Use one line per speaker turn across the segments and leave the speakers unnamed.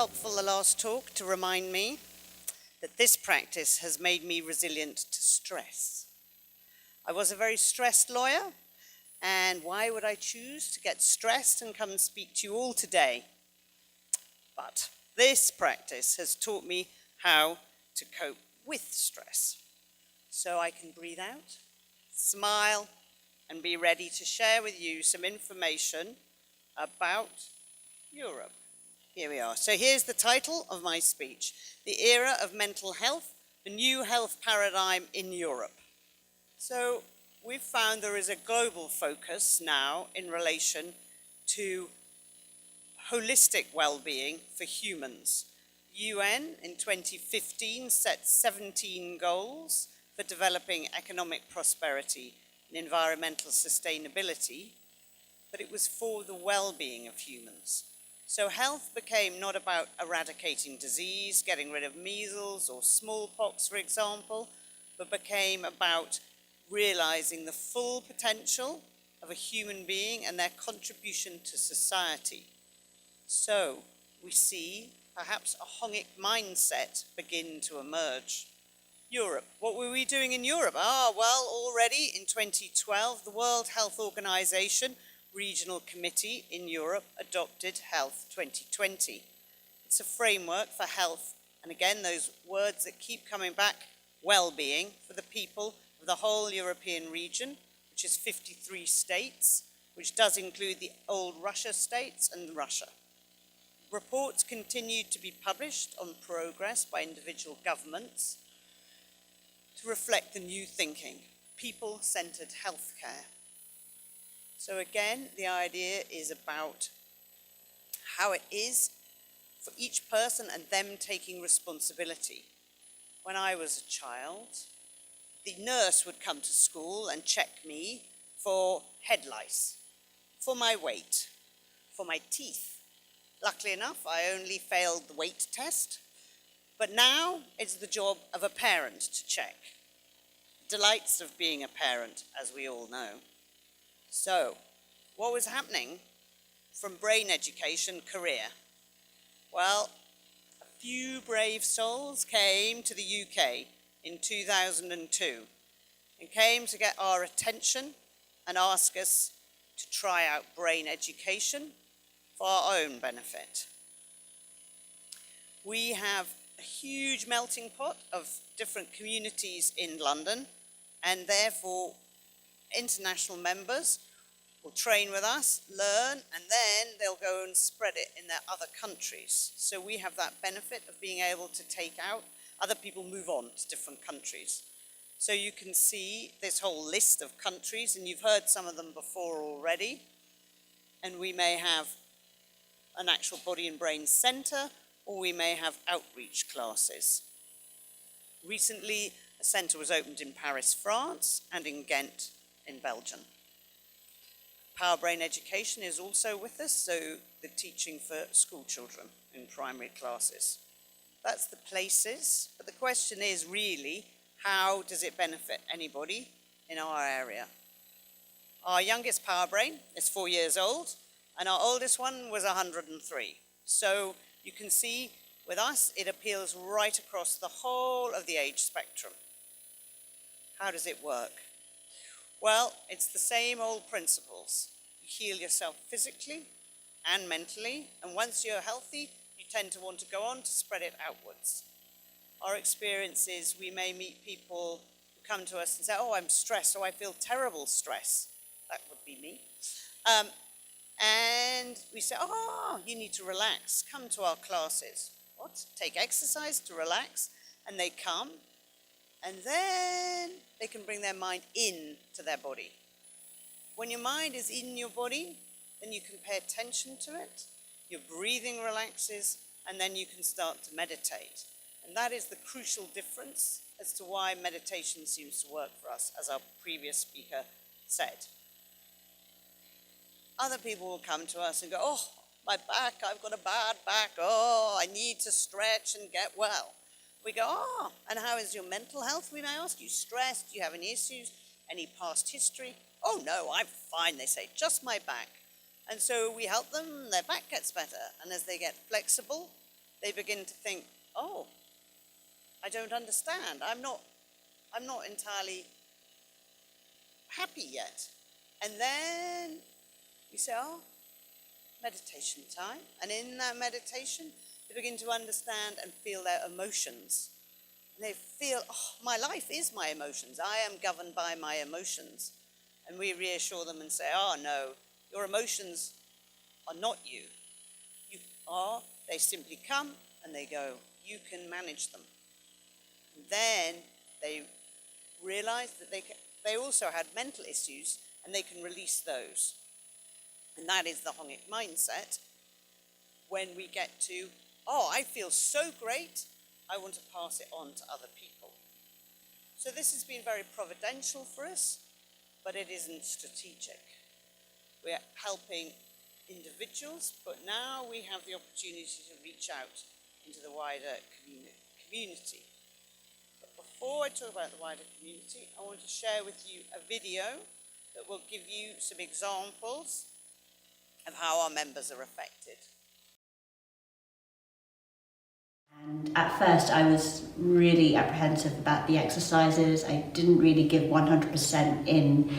helpful, the last talk, to remind me that this practice has made me resilient to stress. I was a very stressed lawyer, and why would I choose to get stressed and come and speak to you all today? But this practice has taught me how to cope with stress. So I can breathe out, smile, and be ready to share with you some information about Europe. Here we are. So here's the title of my speech: The Era of Mental Health, the New Health Paradigm in Europe. So we've found there is a global focus now in relation to holistic well-being for humans. UN in 2015 set 17 goals for developing economic prosperity and environmental sustainability, but it was for the well-being of humans. So health became not about eradicating disease, getting rid of measles or smallpox, for example, but became about realizing the full potential of a human being and their contribution to society. So we see perhaps a Hongic mindset begin to emerge. Europe. What were we doing in Europe? Well, already in 2012, the World Health Organization Regional Committee in Europe adopted Health 2020. It's a framework for health, and again, those words that keep coming back, well-being for the people of the whole European region, which is 53 states, which does include the old Russia states and Russia. Reports continued to be published on progress by individual governments to reflect the new thinking, people-centered healthcare. So again, the idea is about how it is for each person and them taking responsibility. When I was a child, the nurse would come to school and check me for head lice, for my weight, for my teeth. Luckily enough, I only failed the weight test, but now it's the job of a parent to check. Delights of being a parent, as we all know. So, what was happening from brain education career? Well, a few brave souls came to the UK in 2002 and came to get our attention and ask us to try out brain education for our own benefit. We have a huge melting pot of different communities in London, and therefore international members will train with us, learn, and then they'll go and spread it in their other countries. So we have that benefit of being able to take out, other people move on to different countries. So you can see this whole list of countries, and you've heard some of them before already. And we may have an actual Body&Brain Center, or we may have outreach classes. Recently, a center was opened in Paris, France, and in Ghent, in Belgium. PowerBrain Education is also with us, so the teaching for school children in primary classes. That's the places, but the question is really, how does it benefit anybody in our area? Our youngest PowerBrain is 4 years old, and our oldest one was 103. So you can see with us, it appeals right across the whole of the age spectrum. How does it work? Well, it's the same old principles. You heal yourself physically and mentally, and once you're healthy, you tend to want to go on to spread it outwards. Our experience is we may meet people who come to us and say, I'm stressed, I feel terrible stress. That would be me. And we say, you need to relax, come to our classes. What? Take exercise to relax, and they come. And then they can bring their mind in to their body. When your mind is in your body, then you can pay attention to it, your breathing relaxes, and then you can start to meditate. And that is the crucial difference as to why meditation seems to work for us, as our previous speaker said. Other people will come to us and go, my back, I've got a bad back, I need to stretch and get well. We go, and how is your mental health, we may ask? You stressed? Do you have any issues? Any past history? Oh no, I'm fine, they say, just my back. And so we help them, their back gets better. And as they get flexible, they begin to think, oh, I don't understand. I'm not entirely happy yet. And then you say, oh, meditation time. And in that meditation, they begin to understand and feel their emotions. And they feel, oh, my life is my emotions. I am governed by my emotions. And we reassure them and say, oh, no, your emotions are not you. You are, they simply come and they go. You can manage them. And then they realize that they also had mental issues and they can release those. And that is the Hongik mindset when we get to, oh, I feel so great, I want to pass it on to other people. So this has been very providential for us, but it isn't strategic. We're helping individuals, but now we have the opportunity to reach out into the wider community. But before I talk about the wider community, I want to share with you a video that will give you some examples of how our members are affected.
And at first I was really apprehensive about the exercises. I didn't really give 100% in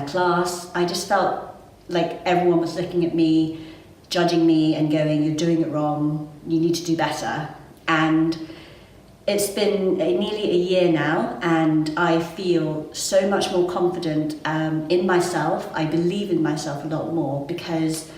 class. I just felt like everyone was looking at me, judging me and going, you're doing it wrong, you need to do better. And it's been nearly a year now and I feel so much more confident in myself. I believe in myself a lot more because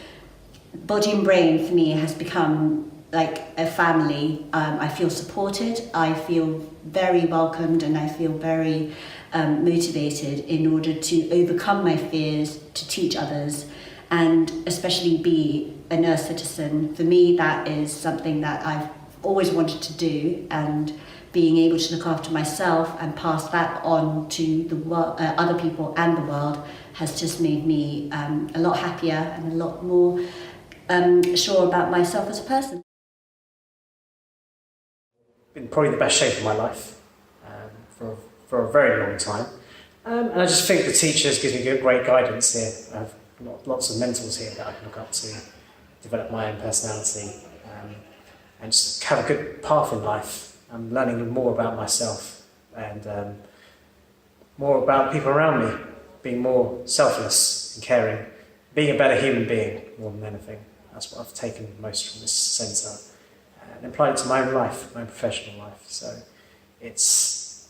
Body and Brain for me has become like a family. I feel supported, I feel very welcomed and I feel very motivated in order to overcome my fears, to teach others and especially be a nurse citizen. For me that is something that I've always wanted to do, and being able to look after myself and pass that on to the world, other people and the world has just made me a lot happier and a lot more sure about myself as a person.
Been probably the best shape of my life for a very long time, and I just think the teachers gives me great guidance here. I have lots of mentors here that I can look up to, develop my own personality, and just have a good path in life. I'm learning more about myself and more about people around me, being more selfless and caring, being a better human being more than anything. That's what I've taken most from this centre and applied it to my own life, my own professional life. So it's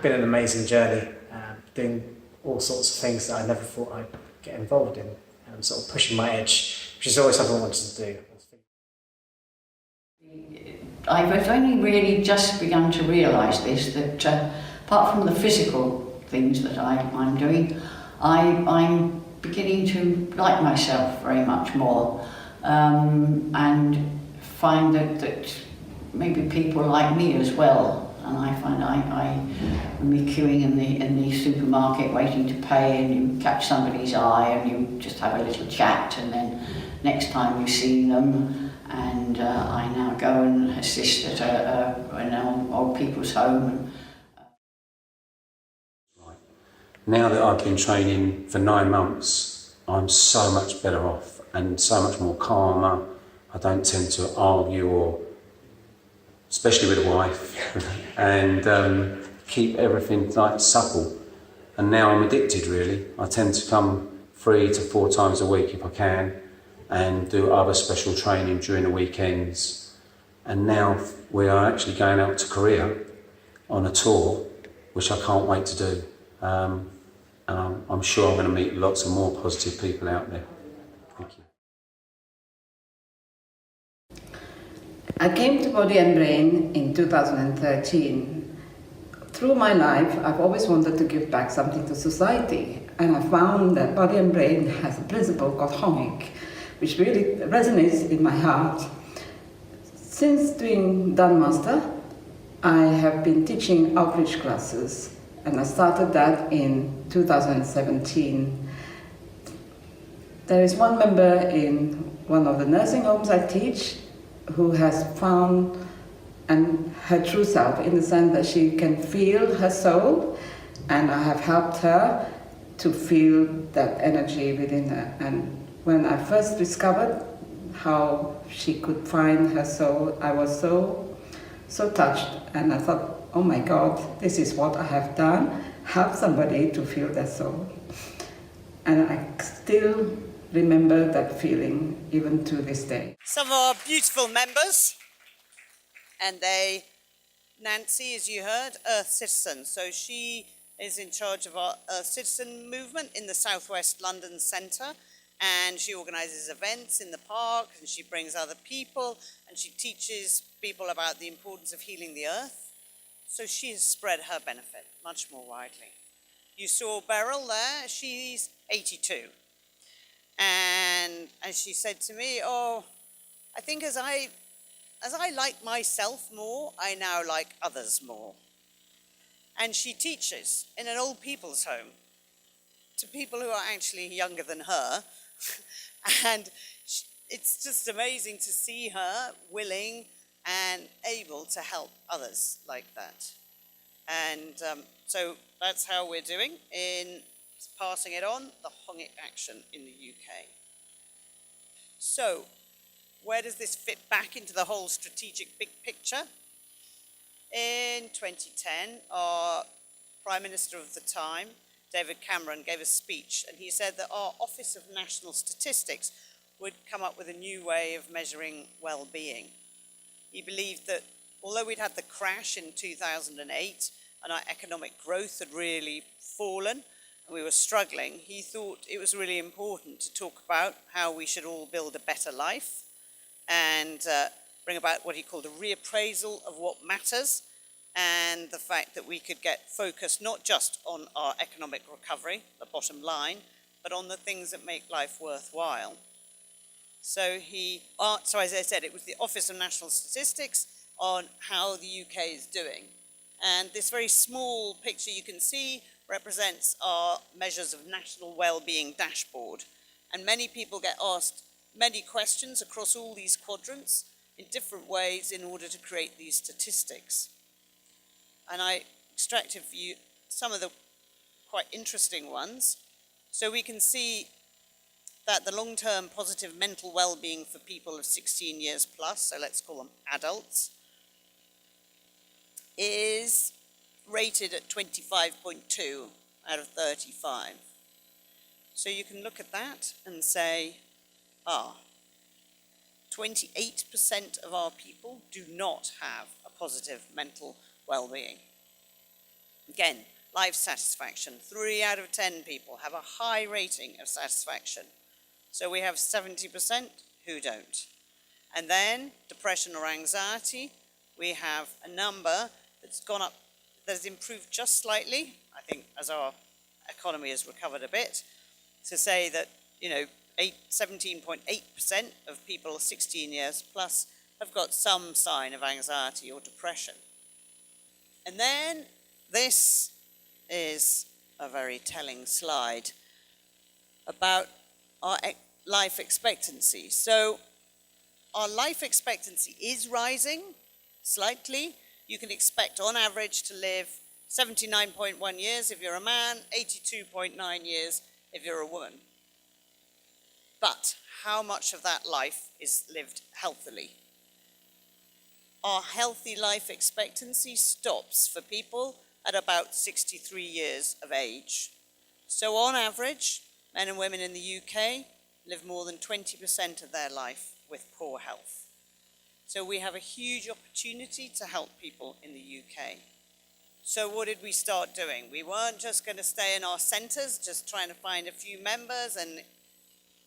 been an amazing journey, doing all sorts of things that I never thought I'd get involved in, and sort of pushing my edge, which is always something I wanted to do.
I've only really just begun to realise this, that apart from the physical things that I'm doing, I'm beginning to like myself very much more, and find that maybe people like me as well. And I find when we're queuing in the supermarket waiting to pay and you catch somebody's eye and you just have a little chat, and then next time you see them, and I now go and assist at an old people's home.
Now that I've been training for 9 months, I'm so much better off and so much more calmer. I don't tend to argue, or especially with a wife, and keep everything like supple. And now I'm addicted really. I tend to come 3 to 4 times a week if I can, and do other special training during the weekends. And now we are actually going out to Korea on a tour, which I can't wait to do. And I'm sure I'm going to meet lots of more positive people out there. Thank you.
I came to Body and Brain in 2013. Through my life, I've always wanted to give back something to society, and I found that Body and Brain has a principle called Hongik, which really resonates in my heart. Since doing Done Master, I have been teaching outreach classes, and I started that in 2017. There is one member in one of the nursing homes I teach who has found her true self, in the sense that she can feel her soul, and I have helped her to feel that energy within her. And when I first discovered how she could find her soul, I was so touched, and I thought, oh my God, this is what I have done, help somebody to feel their soul. And I still remember that feeling even to this day.
Some of our beautiful members, and Nancy, as you heard, Earth Citizen. So she is in charge of our Earth Citizen movement in the Southwest London Centre, and she organises events in the park, and she brings other people, and she teaches people about the importance of healing the earth. So she has spread her benefit much more widely. You saw Beryl there, she's 82. And she said to me, oh, I think as I like myself more, I now like others more. And she teaches in an old people's home to people who are actually younger than her. And it's just amazing to see her willing and able to help others like that. And so that's how we're doing in passing it on, the Hongik action in the UK. So, where does this fit back into the whole strategic big picture? In 2010, our Prime Minister of the time, David Cameron, gave a speech, and he said that our Office of National Statistics would come up with a new way of measuring well-being. He believed that although we'd had the crash in 2008 and our economic growth had really fallen and we were struggling, he thought it was really important to talk about how we should all build a better life and bring about what he called a reappraisal of what matters, and the fact that we could get focused not just on our economic recovery, the bottom line, but on the things that make life worthwhile. So so as I said, it was the Office of National Statistics on how the UK is doing. And this very small picture you can see represents our measures of national well-being dashboard. And many people get asked many questions across all these quadrants in different ways in order to create these statistics. And I extracted for you some of the quite interesting ones. So we can see that the long-term positive mental well-being for people of 16 years plus, so let's call them adults, is rated at 25.2 out of 35. So you can look at that and say, 28% of our people do not have a positive mental well-being. Again, life satisfaction. 3 out of 10 people have a high rating of satisfaction. So we have 70% who don't. And then depression or anxiety, we have a number that's gone up, that has improved just slightly, I think, as our economy has recovered a bit, to say that, 17.8% of people 16 years plus have got some sign of anxiety or depression. And then this is a very telling slide about our life expectancy. So our life expectancy is rising slightly. You can expect on average to live 79.1 years if you're a man, 82.9 years if you're a woman. But how much of that life is lived healthily? Our healthy life expectancy stops for people at about 63 years of age. So on average, men and women in the UK live more than 20% of their life with poor health. So we have a huge opportunity to help people in the UK. So what did we start doing? We weren't just going to stay in our centres, just trying to find a few members, and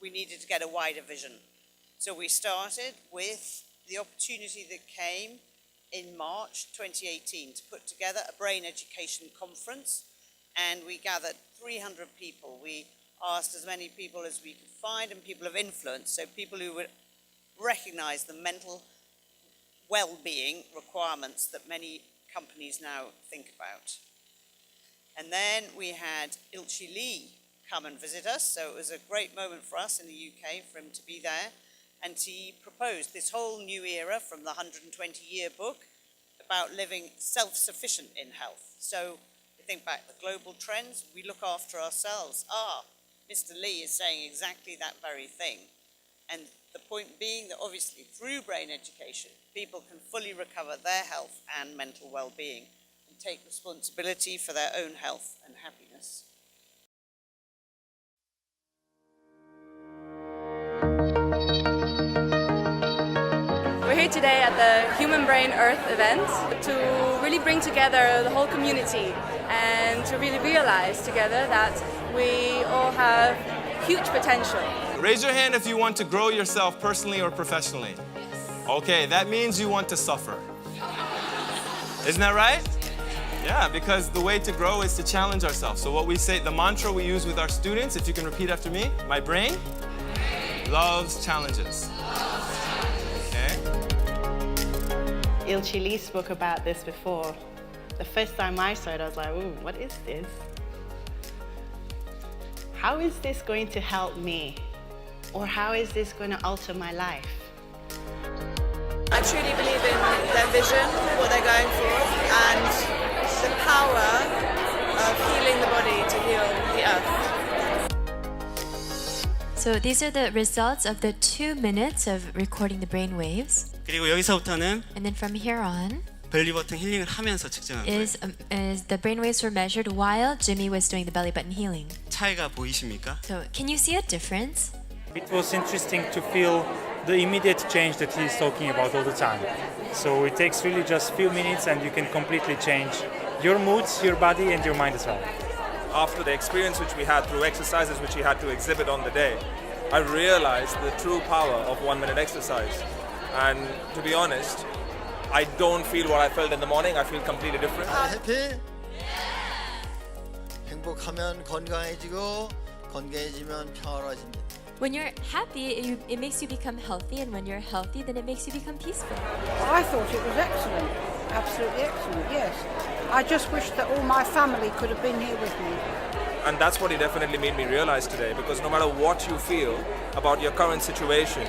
we needed to get a wider vision. So we started with the opportunity that came in March 2018 to put together a brain education conference, and we gathered 300 people. We asked as many people as we could find, and people of influence, so people who would recognise the mental well-being requirements that many companies now think about. And then we had Ilchi Lee come and visit us, so it was a great moment for us in the UK for him to be there, and he proposed this whole new era from the 120-year book about living self-sufficient in health. So we think back to the global trends, we look after ourselves. Mr. Lee is saying exactly that very thing. And The point being that obviously through brain education, people can fully recover their health and mental well-being and take responsibility for their own health and happiness.
We're here today at the Human Brain Earth event to really bring together the whole community and to really realize together that we all have huge potential.
Raise your hand if you want to grow yourself personally or professionally. Okay, that means you want to suffer. Isn't that right? Yeah, because the way to grow is to challenge ourselves. So what we say, the mantra we use with our students, if you can repeat after me, my brain loves challenges. Okay?
Il Chili spoke about this before. The first time I saw it, I was like, ooh, what is this? How is this going to help me? Or how is this going to alter my life?
I truly believe in their vision, what they're going for, and the power of healing the body to heal the earth.
So these are the results of the 2 minutes of recording the brain waves.
그리고 여기서부터는
And then from here on
벨리 버튼 힐링을 하면서 측정한 거예요.
is the brain waves were measured while Jimmy was doing the belly button healing.
차이가 보이십니까?
So can you see a difference?
It was interesting to feel the immediate change that he's talking about all the time. So it takes really just few minutes and you can completely change your moods, your body and your mind as well.
After the experience which we had through exercises which we had to exhibit on the day, I realized the true power of 1 minute exercise. And to be honest, I don't feel what I felt in the morning. I feel completely different.
해피? 행복하면 건강해지고 건강해지면 평화로워집니다.
When you're happy, it makes you become healthy, and when you're healthy, then it makes you become peaceful.
I thought it was excellent, absolutely excellent, yes. I just wish that all my family could have been here with me.
And that's what it definitely made me realize today, because no matter what you feel about your current situation,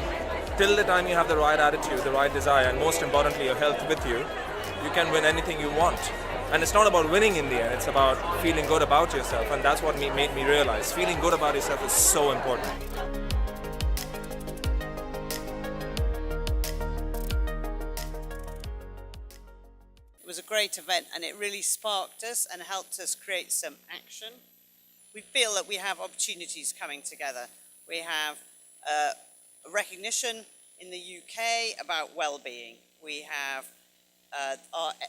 till the time you have the right attitude, the right desire, and most importantly your health with you, you can win anything you want. And it's not about winning in the end, it's about feeling good about yourself, and that's what made me realize. Feeling good about yourself is so important.
It was a great event and it really sparked us and helped us create some action. We feel that we have opportunities coming together. We have a recognition in the UK about well-being. We have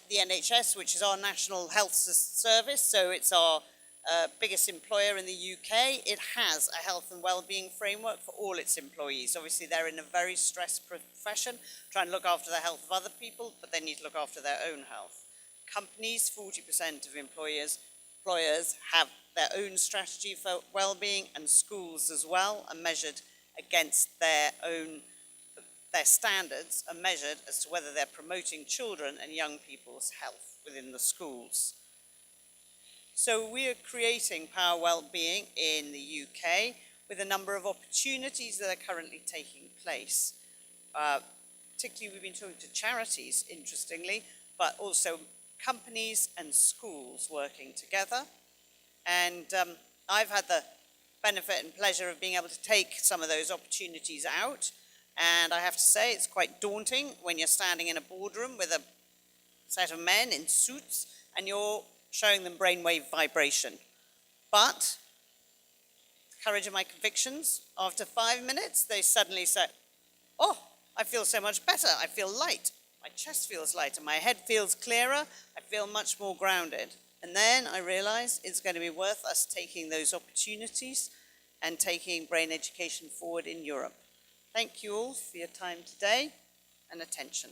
the NHS, which is our National Health Service, so it's our biggest employer in the UK. It has a health and well-being framework for all its employees. Obviously, they're in a very stressed profession, trying to look after the health of other people, but they need to look after their own health. Companies, 40% of employers have their own strategy for well-being, and schools as well are measured against their standards are measured as to whether they're promoting children and young people's health within the schools. So we are creating Power Wellbeing in the UK with a number of opportunities that are currently taking place. Particularly we've been talking to charities, interestingly, but also companies and schools working together. And I've had the benefit and pleasure of being able to take some of those opportunities out. And I have to say, it's quite daunting when you're standing in a boardroom with a set of men in suits and you're showing them brainwave vibration. But, the courage of my convictions, after 5 minutes, they suddenly say, oh, I feel so much better. I feel light. My chest feels lighter. My head feels clearer. I feel much more grounded. And then I realized it's going to be worth us taking those opportunities and taking brain education forward in Europe. Thank you all for your time today and attention.